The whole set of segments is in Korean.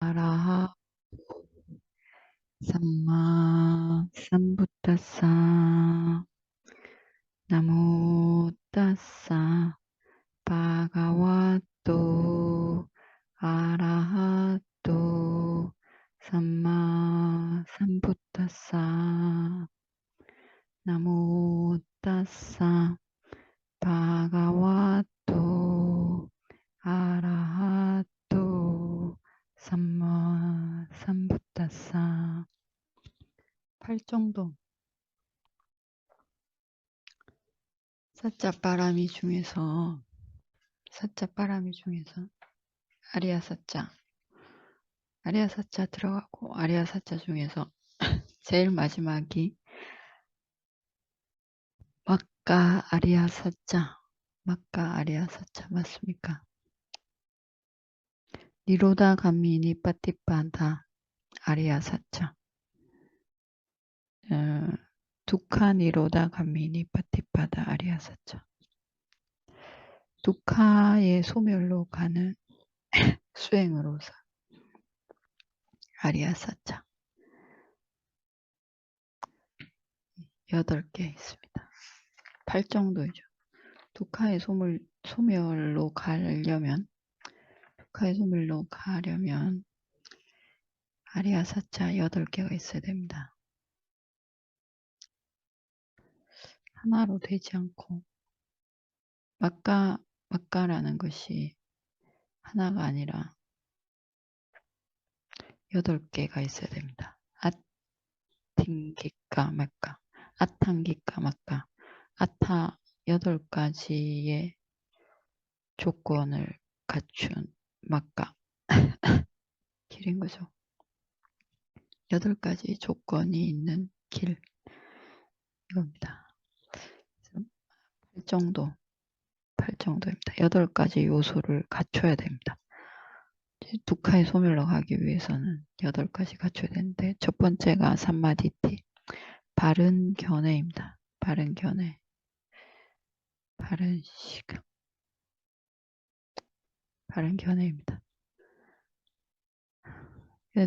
아라하 삼마 삼부타사 나모 따사 바가와또 아라하또 삼마 삼부타사 나모 따사 바가와또 아라하또 삼마 삼부타사 팔정도 사자바라미 중에서 아리아사자 들어가고 아리아사자 중에서 제일 마지막이 막가 아리아사자 맞습니까? 니로다 감미니 빠띠빠다 아리아사자 두카 니로다 감미니 빠띠빠다 아리아사자 두카의 소멸로 가는 수행으로서 아리아사자 8개 있습니다. 8정도이죠. 두카의 소멸로 가려면 아리아사자 8개가 있어야 됩니다. 하나로 되지 않고 막가라는 것이 하나가 아니라 8개가 있어야 됩니다. 아팅기까 막가, 아탕기까 막가, 아타 8가지의 조건을 갖춘 막가 길인 거죠. 8가지 조건이 있는 길 이겁니다. 8정도입니다. 8가지 요소를 갖춰야 됩니다. 두카의 소멸로 가기 위해서는 8가지 갖춰야 되는데 첫 번째가 삼마디티 바른 견해입니다. 바른 견해입니다.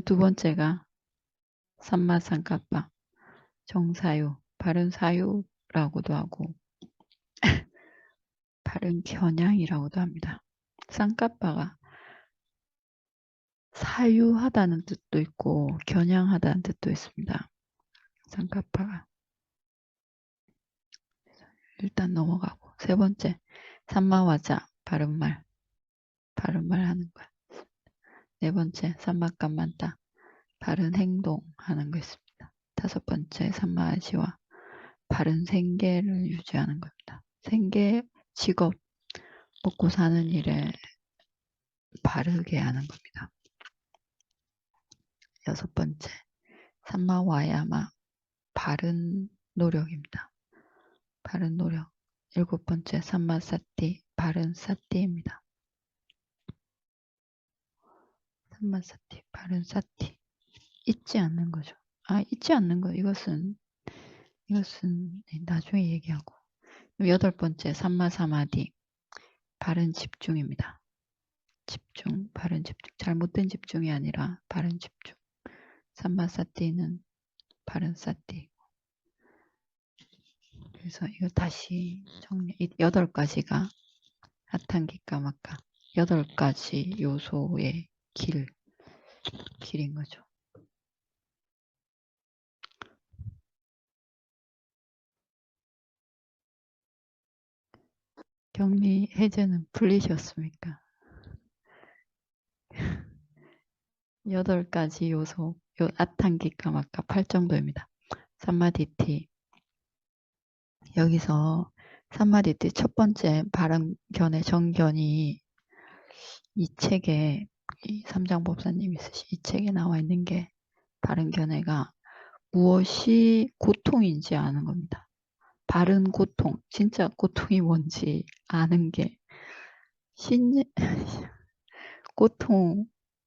두 번째가 삼마상카파 정사유 바른 사유라고도 하고 바른 겨냥이라고도 합니다. 쌍카파가 사유하다는 뜻도 있고 겨냥하다는 뜻도 있습니다. 쌍카파가 일단 넘어가고 세 번째 삼마와자 바른말 하는 거야. 네 번째 삼마까만다 바른 행동하는 거 있습니다. 다섯 번째 삼마아지와 바른 생계를 유지하는 겁니다. 생계, 직업, 먹고 사는 일에 바르게 하는 겁니다. 여섯 번째 삼마와야마 바른 노력입니다. 바른 노력. 일곱 번째 삼마사티 바른 사티입니다. 삼마사티 바른 사티 잊지 않는 거죠. 잊지 않는 거 이것은 나중에 얘기하고. 여덟 번째 삼마사마디 바른 집중입니다. 바른 집중. 잘못된 집중이 아니라 바른 집중. 삼마사티는 바른 사티. 그래서 이거 다시 정리. 8가지가 아탄기까마까 8가지 요소의 길인 거죠. 격리 해제는 풀리셨습니까? 8가지 요소, 아탄기까마까 8정도입니다. 삼마디티. 여기서 삼마디티 첫 번째 바른 견해 정견이 이 책에 삼장법사님이 쓰신 이 책에 나와 있는 게 바른 견해가 무엇이 고통인지 아는 겁니다. 바른 고통, 진짜 고통이 뭔지 아는 게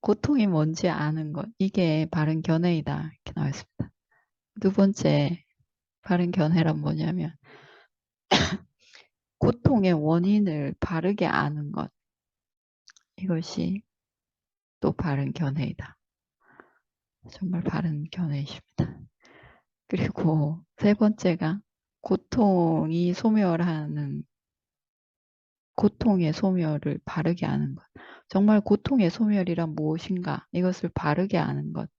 고통이 뭔지 아는 것 이게 바른 견해이다 이렇게 나와 있습니다. 두 번째 바른 견해란 뭐냐면 고통의 원인을 바르게 아는 것 이것이 또 바른 견해이다. 정말 바른 견해이십니다. 그리고 세 번째가 고통이 소멸하는 고통의 소멸을 바르게 아는 것. 정말 고통의 소멸이란 무엇인가? 이것을 바르게 아는 것.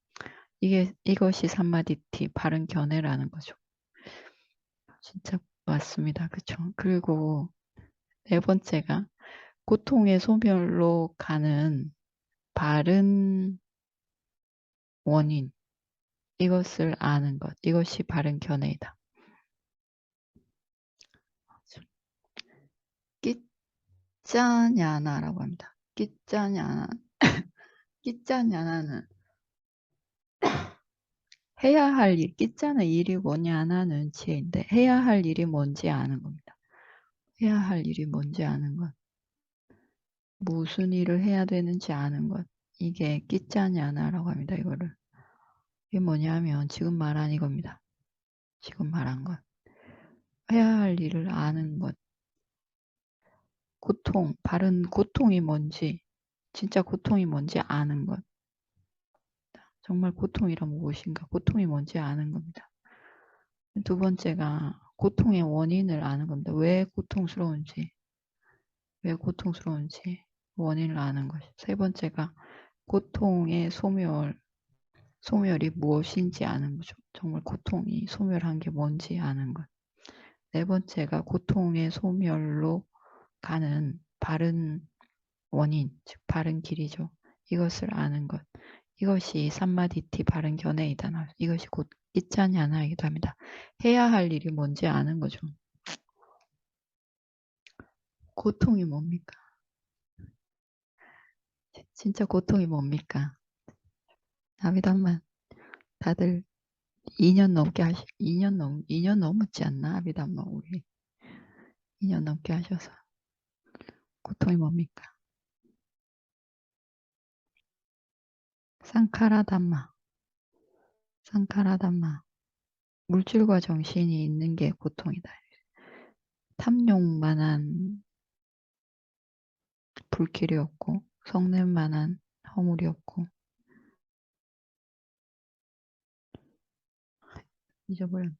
이것이 삼마디티, 바른 견해라는 거죠. 진짜 맞습니다. 그렇죠? 그리고 네 번째가 고통의 소멸로 가는 바른 원인. 이것을 아는 것. 이것이 바른 견해이다. 끼짜냐나라고 합니다. 끼짜냐나. 끼짜냐나는 해야 할 일, 끼짜는 일이고 냐나는 지혜인데 해야 할 일이 뭔지 아는 겁니다. 해야 할 일이 뭔지 아는 것. 무슨 일을 해야 되는지 아는 것. 이게 끼짜냐나라고 합니다. 이거를. 이게 뭐냐면 지금 말한 이겁니다. 지금 말한 것. 해야 할 일을 아는 것. 고통, 바른 고통이 뭔지, 진짜 고통이 뭔지 아는 것. 정말 고통이란 무엇인가? 고통이 뭔지 아는 겁니다. 두 번째가 고통의 원인을 아는 겁니다. 왜 고통스러운지 원인을 아는 것. 세 번째가 고통의 소멸이 무엇인지 아는 거죠. 정말 고통이 소멸한 게 뭔지 아는 것. 네 번째가 고통의 소멸로 가는 바른 원인, 즉 바른 길이죠. 이것을 아는 것. 이것이 삼마디티 바른 견해이다. 이것이 곧 있자냐나이기도 합니다. 해야 할 일이 뭔지 아는 거죠. 고통이 뭡니까? 진짜 고통이 뭡니까? 아비담만 다들 2년 넘게 2년 넘었지 않나? 아비담만 우리 2년 넘게 하셔서 고통이 뭡니까? 상카라담마 물질과 정신이 있는 게 고통이다. 탐욕만한 불길이 없고 성냄만한 허물이 없고 잊어버렸네.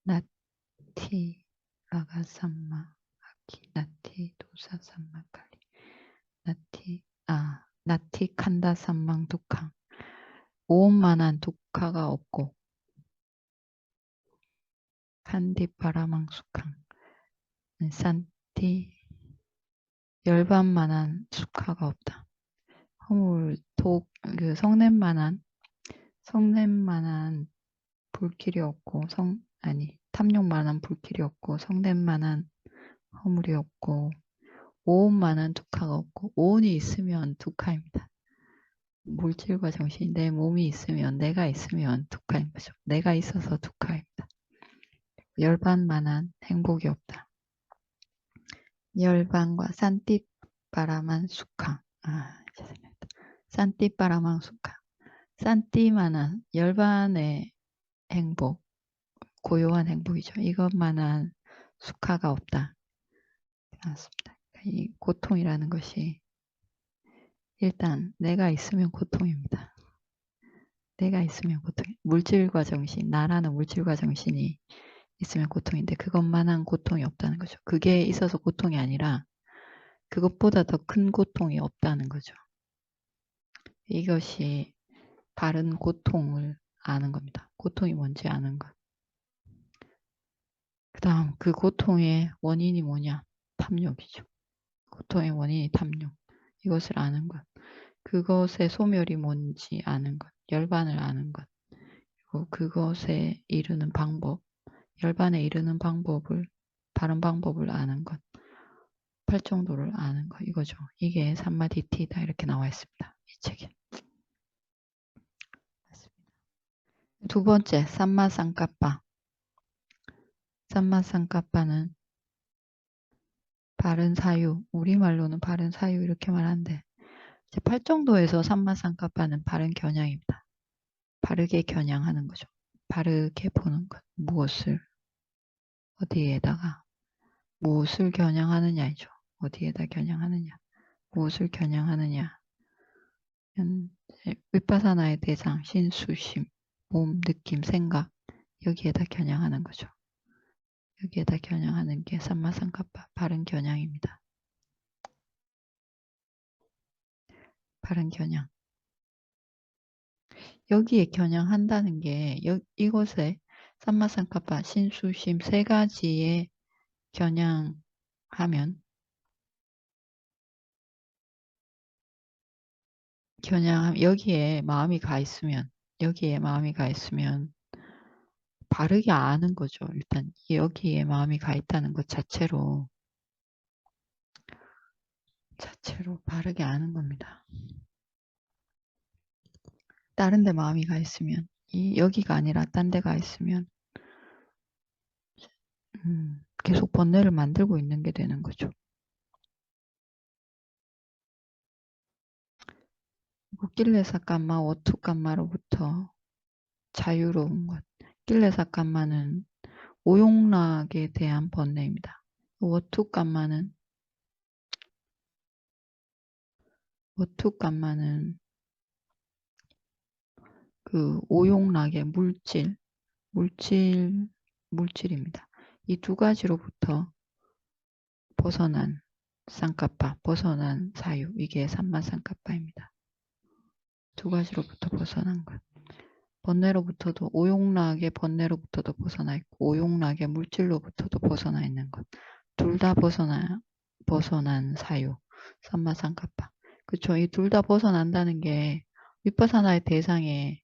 나티 라가삼마 아키 나티 도사삼마 칼리 나티 칸다 삼망 두캉 오온만한 두카가 없고 칸디 파라망 수캉 산티 열반만한 수카가 없다. 허물 그 성냄만한 불길이 없고 탐욕만한 불길이 없고 성냄만한 허물이 없고 오온만한 두카가 없고 오온이 있으면 두카입니다. 물질과 정신이 내 몸이 있으면 내가 있으면 두카인 거죠. 내가 있어서 두카입니다. 열반만한 행복이 없다. 열반과 산띠바라만 수카. 산띠바라만 수카. 산띠만한 열반의 행복, 고요한 행복이죠. 이것만한 수카가 없다. 맞습니다. 이 고통이라는 것이 일단 내가 있으면 고통입니다. 내가 있으면 고통. 물질과 정신, 나라는 물질과 정신이 있으면 고통인데 그것만한 고통이 없다는 거죠. 그게 있어서 고통이 아니라 그것보다 더 큰 고통이 없다는 거죠. 이것이 바른 고통을 아는 겁니다. 고통이 뭔지 아는 것. 그 다음 그 고통의 원인이 뭐냐? 탐욕이죠. 고통의 원인이 탐욕. 이것을 아는 것. 그것의 소멸이 뭔지 아는 것. 열반을 아는 것. 그리고 그것에 이르는 방법. 열반에 이르는 방법을 바른 방법을 아는 것. 팔정도를 아는 것. 이거죠. 이게 삼마디티다 이렇게 나와 있습니다. 이 책에. 두 번째, 삼마상카파. 삼마상카파는 바른 사유, 우리말로는 바른 사유 이렇게 말하는데 팔정도에서 삼마상카파는 바른 겨냥입니다. 바르게 겨냥하는 거죠. 바르게 보는 것. 무엇을 어디에다가 무엇을 겨냥하느냐이죠. 어디에다 겨냥하느냐, 무엇을 겨냥하느냐. 윗바사나의 대상, 신수심, 몸, 느낌, 생각, 여기에다 겨냥하는 거죠. 여기에다 겨냥하는 게 삼마상가파 바른 겨냥입니다. 바른 겨냥. 여기에 겨냥한다는 게 이곳에 삼마상가파, 신수심 세 가지에 겨냥하면 여기에 마음이 가 있으면 바르게 아는 거죠. 일단 여기에 마음이 가 있다는 것 자체로 바르게 아는 겁니다. 다른 데 마음이 가 있으면 여기가 아니라 딴 데 가 있으면 계속 번뇌를 만들고 있는 게 되는 거죠. 길레사감마, 오투감마로부터 자유로운 것. 길레사감마는 오용락에 대한 번뇌입니다. 오투감마는 그 오용락의 물질입니다. 이 두 가지로부터 벗어난 쌍까파, 벗어난 사유, 이게 삼마쌍까파입니다. 두 가지로부터 벗어난 것. 번뇌로부터도 오용락의 번뇌로부터도 벗어나 있고 오용락의 물질로부터도 벗어나 있는 것. 둘 다 벗어난 사유, 삼마쌍까파. 그렇죠. 이 둘 다 벗어난다는 게 윗바사나의 대상에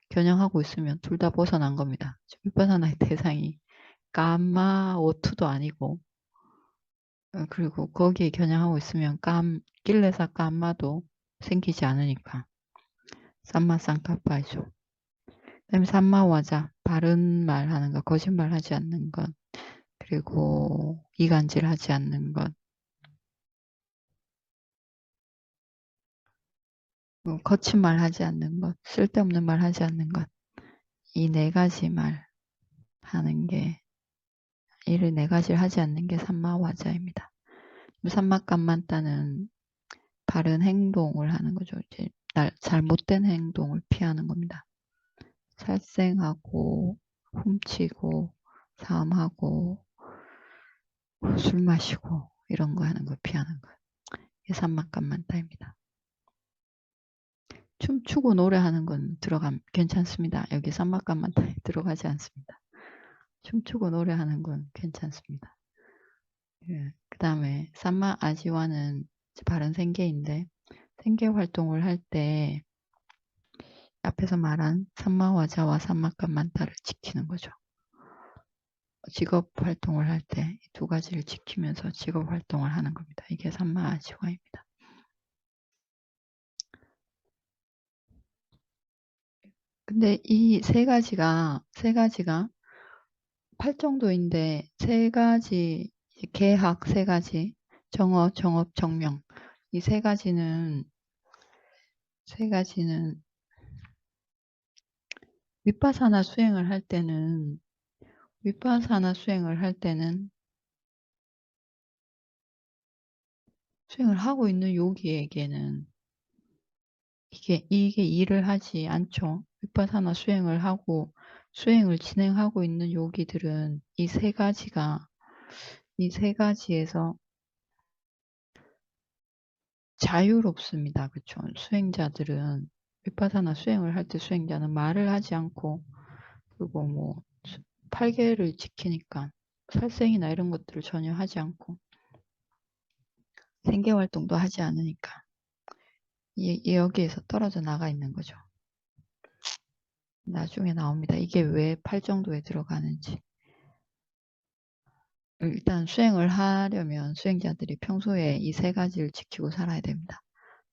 겨냥하고 있으면 둘 다 벗어난 겁니다. 윗바사나의 대상이 감마 오투도 아니고 그리고 거기에 겨냥하고 있으면 길레사 감마도 생기지 않으니까 삼마쌍까파이죠. 그다음에 삼마와자 바른 말 하는 것, 거짓말 하지 않는 것, 그리고 이간질 하지 않는 것, 거친 말 하지 않는 것, 쓸데없는 말 하지 않는 것, 이 네 가지 말 하는 게 이를 네 가지를 하지 않는 게 삼마와자입니다. 삼마감만따는 바른 행동을 하는 거죠. 이제 잘못된 행동을 피하는 겁니다. 살생하고 훔치고 사음하고 술 마시고 이런 거 하는 거 피하는 거. 이게 삼마감만따입니다. 춤추고 노래하는 건 괜찮습니다. 여기 삼마감만따에 들어가지 않습니다. 춤추고 노래하는 건 괜찮습니다. 예. 그 다음에 삼마 아지와는 바른 생계인데 생계 활동을 할 때 앞에서 말한 삼마와자와 삼마감만타를 지키는 거죠. 직업 활동을 할 때 이 두 가지를 지키면서 직업 활동을 하는 겁니다. 이게 삼마 아지와입니다. 근데 이 세 가지가 8정도인데 세 가지 계학 세 가지 정어, 정업, 정명 이 세 가지는 윗바사나 수행을 할 때는 수행을 하고 있는 요기에게는 이게 일을 하지 않죠. 윗바사나 수행을 진행하고 있는 요기들은 이 세 가지에서 자유롭습니다. 그렇죠. 수행자들은 윗바사나 수행을 할 때 수행자는 말을 하지 않고 그리고 뭐 팔계를 지키니까 살생이나 이런 것들을 전혀 하지 않고 생계활동도 하지 않으니까 여기에서 떨어져 나가 있는 거죠. 나중에 나옵니다. 이게 왜 8정도에 들어가는지. 일단 수행을 하려면 수행자들이 평소에 이 세 가지를 지키고 살아야 됩니다.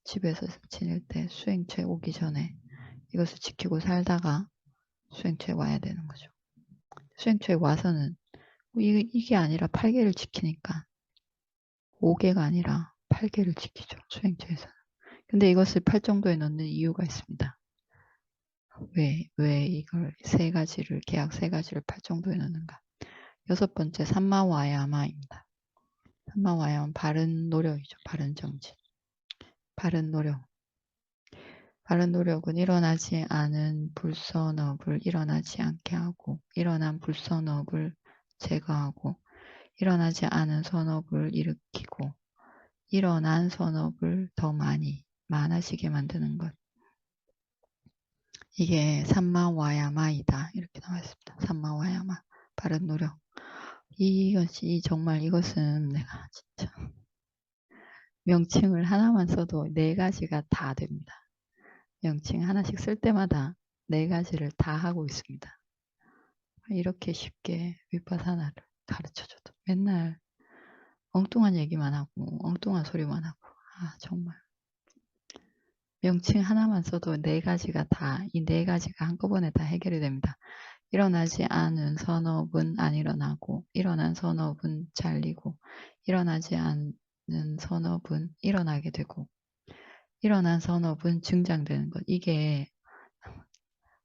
집에서 지낼 때 수행처에 오기 전에 이것을 지키고 살다가 수행처에 와야 되는 거죠. 수행처에 와서는 이게 아니라 8개를 지키니까 5개가 아니라 8개를 지키죠. 수행처에서는. 근데 이것을 8정도에 넣는 이유가 있습니다. 왜 이걸 계약 세 가지를 8정도에 넣는가? 여섯 번째, 삼마와야마입니다. 삼마와야마 바른 노력이죠. 바른 정진. 바른 노력. 바른 노력은 일어나지 않은 불선업을 일어나지 않게 하고, 일어난 불선업을 제거하고, 일어나지 않은 선업을 일으키고, 일어난 선업을 더 많아지게 만드는 것. 이게 삼마와야마이다. 이렇게 나와 있습니다. 삼마와야마. 바른 노력. 이것은 내가 진짜 명칭을 하나만 써도 4가지가 다 됩니다. 명칭 하나씩 쓸 때마다 4가지를 다 하고 있습니다. 이렇게 쉽게 위파사나를 가르쳐줘도 맨날 엉뚱한 얘기만 하고 엉뚱한 소리만 하고 정말 명칭 하나만 써도 4가지가 이 4가지가 한꺼번에 다 해결이 됩니다. 일어나지 않은 선업은 안 일어나고, 일어난 선업은 잘리고, 일어나지 않는 선업은 일어나게 되고, 일어난 선업은 증장되는 것. 이게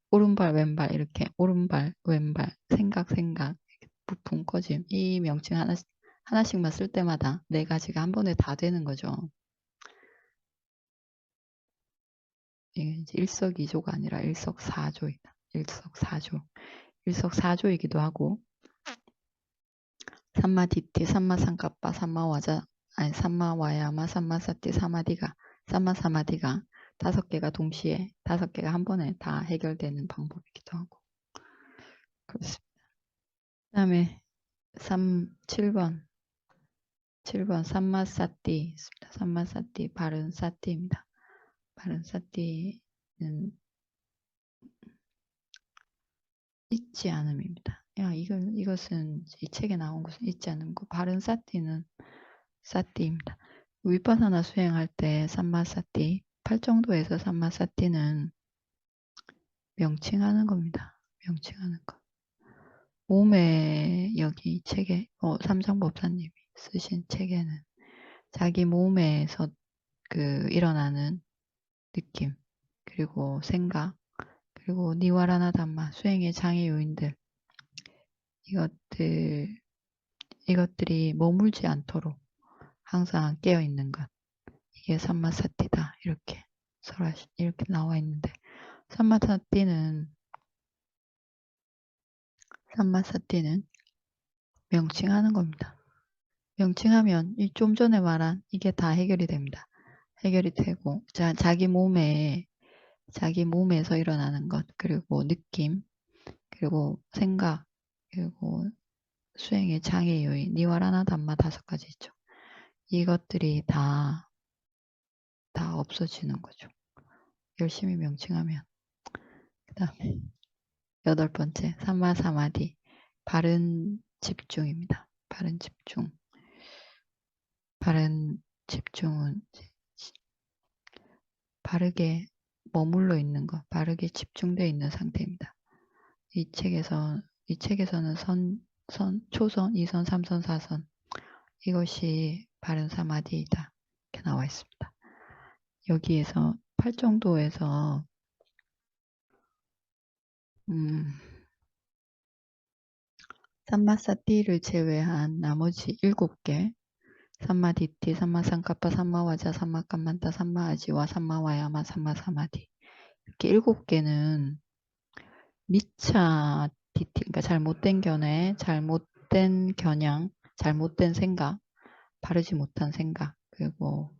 오른발 왼발 이렇게 오른발 왼발 생각 부품 꺼짐 이 명칭 하나씩만 쓸 때마다 4가지가 한 번에 다 되는 거죠. 이게 이제 일석이조가 아니라 일석사조이다. 일석사조. 일석사조이기도 하고 삼마디티, 삼마상카빠, 삼마와야마, 삼마사티, 삼마사마디가 5개가 동시에 5개가 한 번에 다 해결되는 방법이기도 하고 그렇습니다. 그 다음에 7번 삼마사띠 있습니다. 삼마사띠 바른 사띠입니다. 바른 사띠는 잊지 않음입니다. 이것은 이 책에 나온 것은 잊지 않음고 바른 사띠는 사띠입니다. 위파사나 수행할 때 삼마사띠 8정도에서 삼마사띠는 명칭하는 겁니다. 명칭하는 것. 몸에 여기 이 책에 삼장법사님이 쓰신 책에는 자기 몸에서 일어나는 느낌 그리고 생각 그리고 니와라나 담마 수행의 장애 요인들 이것들이 머물지 않도록 항상 깨어 있는 것 이게 삼마사띠다 이렇게 나와 있는데 삼마사띠는 명칭하는 겁니다. 명칭하면 좀 전에 말한 이게 다 해결이 됩니다. 해결이 되고 자기 몸에서 일어나는 것 그리고 느낌 그리고 생각 그리고 수행의 장애 요인 니와라나 담마 5가지 있죠. 이것들이 다 없어지는 거죠. 열심히 명칭하면. 그 다음에 8번째 삼마사마디 바른 집중입니다. 바른 집중은 바르게 머물러 있는 것, 바르게 집중되어 있는 상태입니다. 이 책에서는 초선, 2선, 3선, 4선 이것이 바른 사마디이다. 이렇게 나와 있습니다. 여기에서 8정도에서 삼마사띠를 제외한 나머지 7개 삼마디티, 삼마상카파, 삼마와자, 삼마kam만타, 삼마아지와 삼마와야마, 삼마사마디 이렇게 7개는 미차 디티, 그러니까 잘못된 견해, 잘못된 겨냥, 잘못된 생각, 바르지 못한 생각, 그리고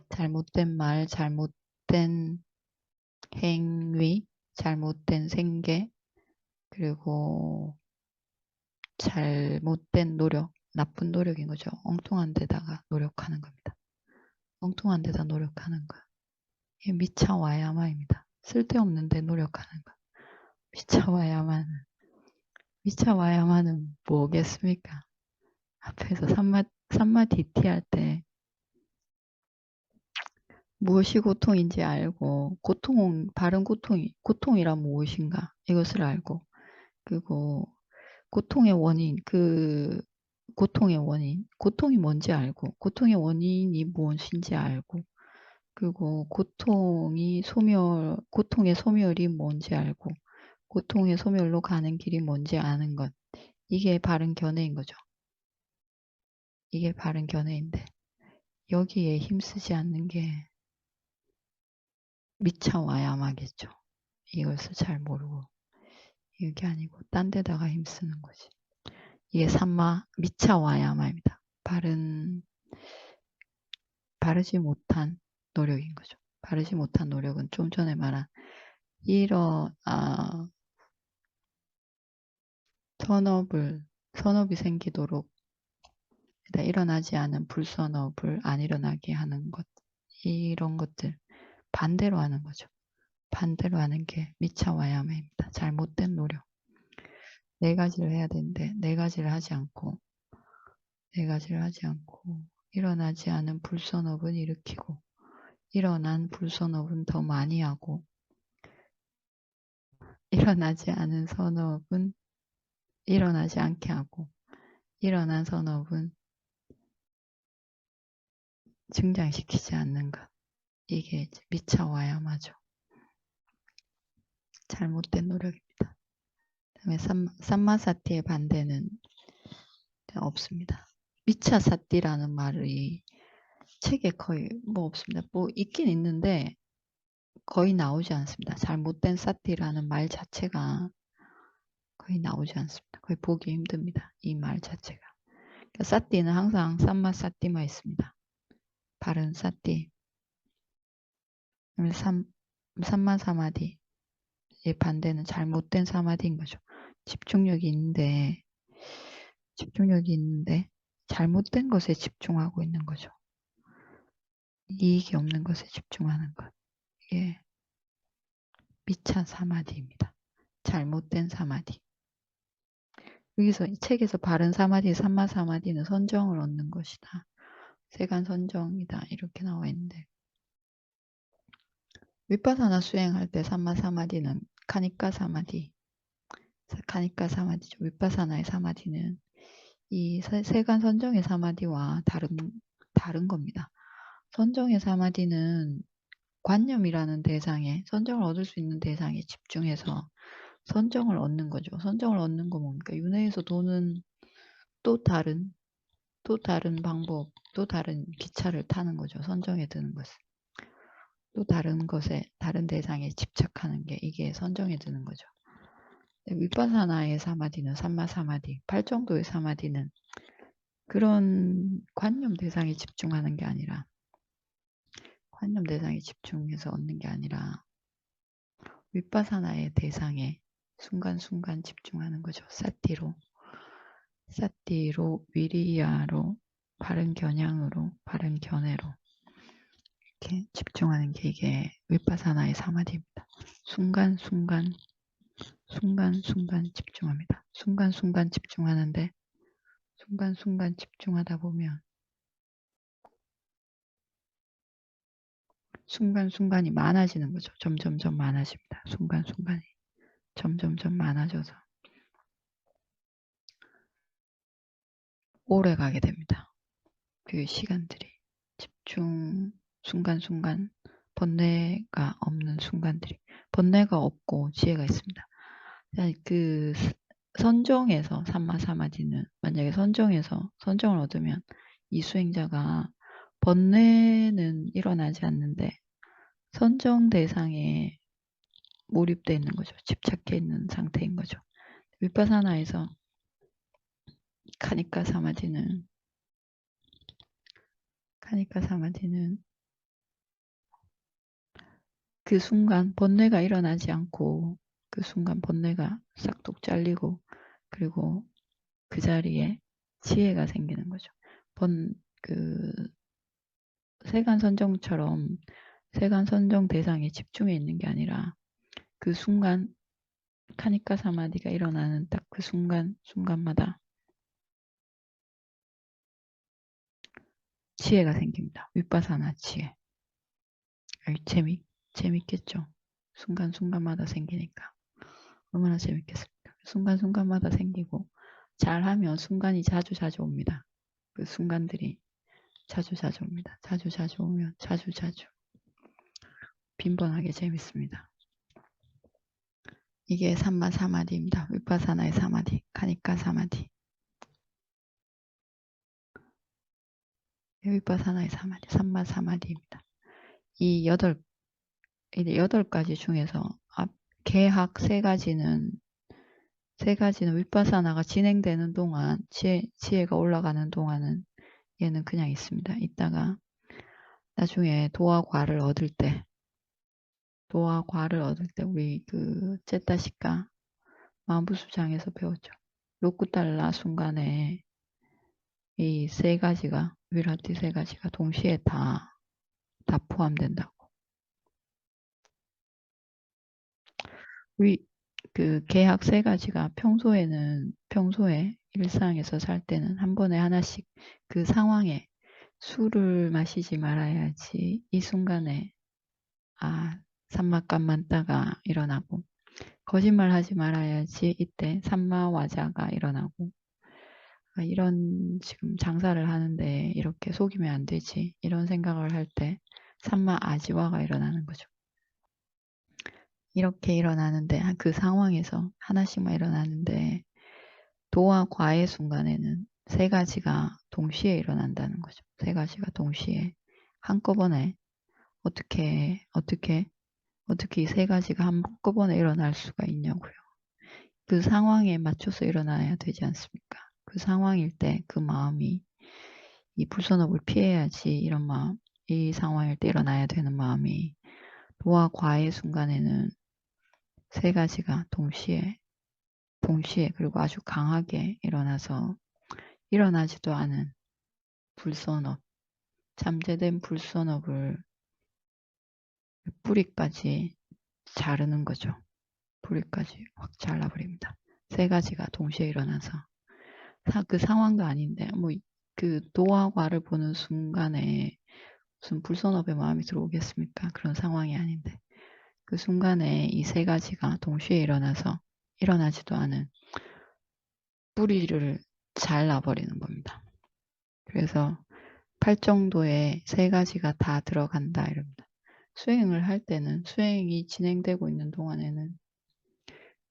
잘못된 말, 잘못된 행위, 잘못된 생계, 그리고 잘못된 노력, 나쁜 노력인 거죠. 엉뚱한 데다가 노력하는 겁니다. 엉뚱한 데다 노력하는 거. 이게 미차와야마입니다. 쓸데없는 데 노력하는 거. 미차와야마는 뭐겠습니까? 앞에서 삼마디티 할 때 무엇이 고통인지 알고 고통이란 무엇인가 이것을 알고 그리고 고통의 원인 고통이 뭔지 알고 고통의 원인이 무엇인지 알고 그리고 고통의 소멸이 뭔지 알고 고통의 소멸로 가는 길이 뭔지 아는 것 이게 바른 견해인 거죠. 이게 바른 견해인데 여기에 힘쓰지 않는 게 미차와야마겠죠. 이것을 잘 모르고 이게 아니고 딴 데다가 힘쓰는 거지. 이게 삼마 미차와야마입니다. 바르지 못한 노력인 거죠. 바르지 못한 노력은 좀 전에 말한 선업이 생기도록 일어나지 않은 불선업을 안 일어나게 하는 것, 이런 것들 반대로 하는 거죠. 반대로 하는 게 미차와야마입니다. 잘못된 노력. 네 가지를 해야 되는데 네 가지를 하지 않고 일어나지 않은 불선업은 일으키고 일어난 불선업은 더 많이 하고 일어나지 않은 선업은 일어나지 않게 하고 일어난 선업은 증장시키지 않는 것. 이게 미차와야마죠. 잘못된 노력입니다. 그다음에 삼마사티의 반대는 없습니다. 미차사티라는 말이 책에 거의 없습니다. 있긴 있는데 거의 나오지 않습니다. 잘못된 사티라는 말 자체가 거의 나오지 않습니다. 거의 보기 힘듭니다. 이 말 자체가. 그러니까 사티는 항상 삼마사티만 있습니다. 바른 사티. 삼마사마디의 반대는 잘못된 사마디인 거죠. 집중력이 있는데 잘못된 것에 집중하고 있는 거죠. 이익이 없는 것에 집중하는 것. 이게 미차 사마디입니다. 잘못된 사마디. 여기서 이 책에서 바른 사마디, 삼마 사마디는 선정을 얻는 것이다. 세간 선정이다. 이렇게 나와 있는데 위파사나 수행할 때 삼마 사마디는 카니까 사마디죠. 위파사나의 사마디는 이 세간 선정의 사마디와 다른 겁니다. 선정의 사마디는 관념이라는 대상에 선정을 얻을 수 있는 대상에 집중해서 선정을 얻는 거죠. 선정을 얻는 거 뭡니까? 윤회에서 도는 또 다른 방법, 또 다른 기차를 타는 거죠. 선정에 드는 것은. 또 다른 대상에 집착하는 게 이게 선정에 드는 거죠. 위파사나의 사마디는 삼마 사마디, 8정도의 사마디는 그런 관념 대상에 집중하는 게 아니라 관념 대상에 집중해서 얻는 게 아니라 위파사나의 대상에 순간순간 집중하는 거죠. 사티로 위리야로 바른 겨냥으로 바른 견해로 이렇게 집중하는 게 이게 위파사나의 사마디입니다. 순간순간 집중합니다. 순간순간 집중하는데 순간순간 집중하다 보면 순간순간이 많아지는 거죠. 점점점 많아집니다. 순간순간이 점점점 많아져서 오래 가게 됩니다. 그 시간들이 순간순간 번뇌가 없는 순간들이 번뇌가 없고 지혜가 있습니다. 그 선정에서 삼마사마디는 만약에 선정을 얻으면 이 수행자가 번뇌는 일어나지 않는데 선정 대상에 몰입되어 있는 거죠. 집착해 있는 상태인 거죠. 위파사나에서 카니까 사마디는 그 순간 번뇌가 일어나지 않고 그 순간 번뇌가 싹둑 잘리고 그리고 그 자리에 지혜가 생기는 거죠. 세간 선정 대상에 집중해 있는 게 아니라 그 순간 카니까 사마디가 일어나는 딱 그 순간마다 지혜가 생깁니다. 위파사나 지혜. 재밌겠죠. 순간순간마다 생기니까. 얼마나 재밌겠습니까? 순간순간마다 생기고 잘하면 순간이 자주 옵니다. 그 순간들이 자주 옵니다. 자주 오면 자주 빈번하게 재밌습니다. 이게 삼마 사마디입니다. 위파사나의 사마디, 카니까 사마디. 위파사나의 사마디, 삼마 사마디입니다. 이 8가지 중에서 개학 3가지는 위파사나가 진행되는 동안, 지혜가 올라가는 동안은 얘는 그냥 있습니다. 이따가 나중에 도화과를 얻을 때 우리 그 째따시까 마부수장에서 배웠죠. 로쿠달라 순간에 이 3가지가, 위라티 3가지가 동시에 다 포함된다고. 그 계약 3가지가 평소에 일상에서 살 때는 한 번에 하나씩 그 상황에 술을 마시지 말아야지 이 순간에 삼마감만 따가 일어나고, 거짓말 하지 말아야지 이때 삼마와자가 일어나고, 이런 지금 장사를 하는데 이렇게 속이면 안 되지, 이런 생각을 할 때 삼마아지와가 일어나는 거죠. 이렇게 일어나는데 그 상황에서 하나씩만 일어나는데 도와 과의 순간에는 3가지가 동시에 일어난다는 거죠. 3가지가 동시에 한꺼번에 어떻게 이 3가지가 한꺼번에 일어날 수가 있냐고요. 그 상황에 맞춰서 일어나야 되지 않습니까? 그 상황일 때 그 마음이 이 불선업을 피해야지, 이런 마음, 이 상황일 때 일어나야 되는 마음이 도와 과의 순간에는 3가지가 동시에 그리고 아주 강하게 일어나서 일어나지도 않은 불선업, 잠재된 불선업을 뿌리까지 자르는 거죠. 뿌리까지 확 잘라버립니다. 3가지가 동시에 일어나서 그 상황도 아닌데 그 도화과를 보는 순간에 무슨 불선업의 마음이 들어오겠습니까? 그런 상황이 아닌데 그 순간에 이 3가지가 동시에 일어나서 일어나지도 않은 뿌리를 잘라버리는 겁니다. 그래서 8정도에 3가지가 다 들어간다 이럽니다. 수행을 할 때는, 수행이 진행되고 있는 동안에는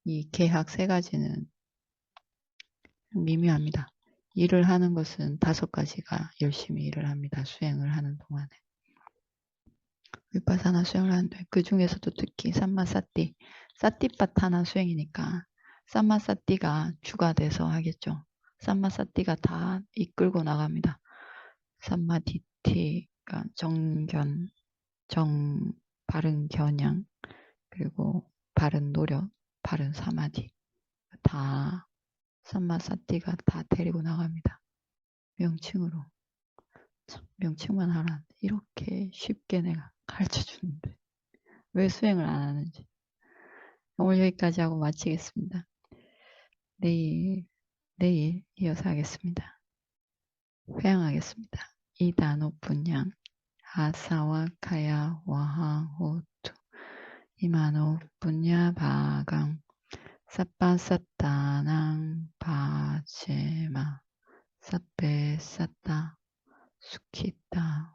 이 계학 3가지는 미묘합니다. 일을 하는 것은 5가지가 열심히 일을 합니다. 수행을 하는 동안에. 위파사나 수행을 하는데 그 중에서도 특히 삼마사띠, 사띠파타나 수행이니까 삼마사띠가 추가돼서 하겠죠. 삼마사띠가 다 이끌고 나갑니다. 삼마디티가 정견, 바른 겨냥, 그리고 바른 노력, 바른 사마디, 다 삼마사띠가 다 데리고 나갑니다. 명칭으로. 명칭만 하라. 이렇게 쉽게 내가 가르쳐주는데 왜 수행을 안 하는지. 오늘 여기까지 하고 마치겠습니다. 내일 이어서 하겠습니다. 회양하겠습니다. 이다노 분양 아사와 카야 와하호투 이마노 분야 바강 사빠사따낭 바제마 사페사따 수키따